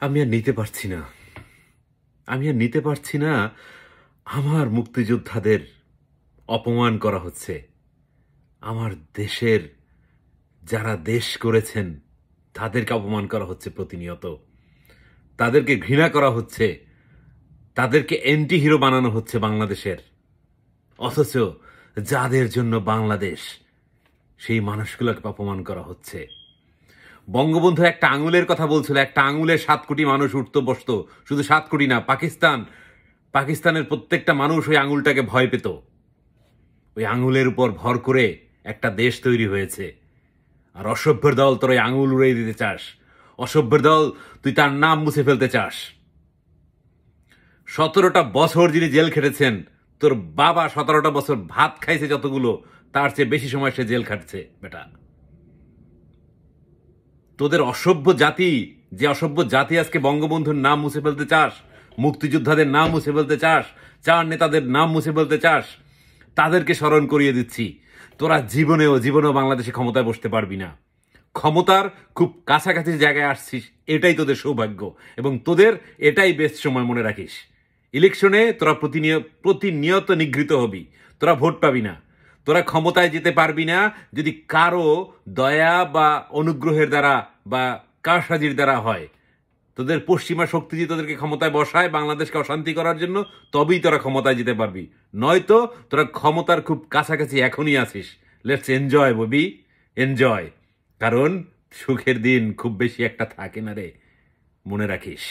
আমি আর নিতে পারছি না। আমি আর নিতে পারছি না আমার মুক্তিযোদ্ধাদের অপমান করা হচ্ছে। আমার দেশের যারা দেশ করেছেন তাদেরকে অপমান করা হচ্ছে প্রতিনিয়ত। তাদেরকে ঘৃণা করা হচ্ছে। তাদেরকে অ্যান্টি হিরো বানানো হচ্ছে বাংলাদেশের। অথচ যাদের জন্য বাংলাদেশ, সেই মানুষগুলোকে অপমান করা হচ্ছে। বঙ্গবন্ধু একটা আঙুলের কথা বলছিল, একটা আঙুলে 7 কোটি মানুষ উঠতো বসতো। শুধু 7 কোটি না, পাকিস্তানের প্রত্যেকটা মানুষ ওই আঙুলটাকে ভয় পেত। ওই আঙুলের উপর ভর করে একটা দেশ তৈরি হয়েছে। আর অসভ্যের দল তোর ওই আঙুল উড়িয়ে দিতে চাস। অসভ্যের দল, তুই তার নাম মুছে ফেলতে চাস। 17টা বছর যিনি জেল খেটেছেন, তোর বাবা 17টা বছর ভাত খাইছে যতগুলো, তার চেয়ে বেশি সময় সে জেল খাটছে বেটা। তোদের অসভ্য জাতি, যে অসভ্য জাতি আজকে বঙ্গবন্ধুর নাম মুছে ফেলতে চাস, মুক্তিযোদ্ধাদের নাম মুছে ফেলতে চাস, 4 নেতাদের নাম মুছে ফেলতে চাস, তাদেরকে স্মরণ করিয়ে দিচ্ছি, তোরা জীবনেও বাংলাদেশে ক্ষমতায় বসতে পারবি না। ক্ষমতার খুব কাছাকাছি জায়গায় আসছিস, এটাই তোদের সৌভাগ্য এবং তোদের এটাই বেস্ট সময়, মনে রাখিস। ইলেকশনে তোরা প্রতিনিয়ত নিগৃহীত হবি, তোরা ভোট পাবি না, তোরা ক্ষমতায় যেতে পারবি না যদি কারো দয়া বা অনুগ্রহের দ্বারা বা কারসাজির দ্বারা হয়। তোদের পশ্চিমা শক্তি যদি তোদেরকে ক্ষমতায় বসায় বাংলাদেশকে অশান্তি করার জন্য, তবেই তোরা ক্ষমতায় যেতে পারবি। নয়তো তোরা ক্ষমতার খুব কাছাকাছি এখনই আছিস। Let's enjoy Bobby, enjoy. কারণ সুখের দিন খুব বেশি একটা থাকে না রে, মনে রাখিস।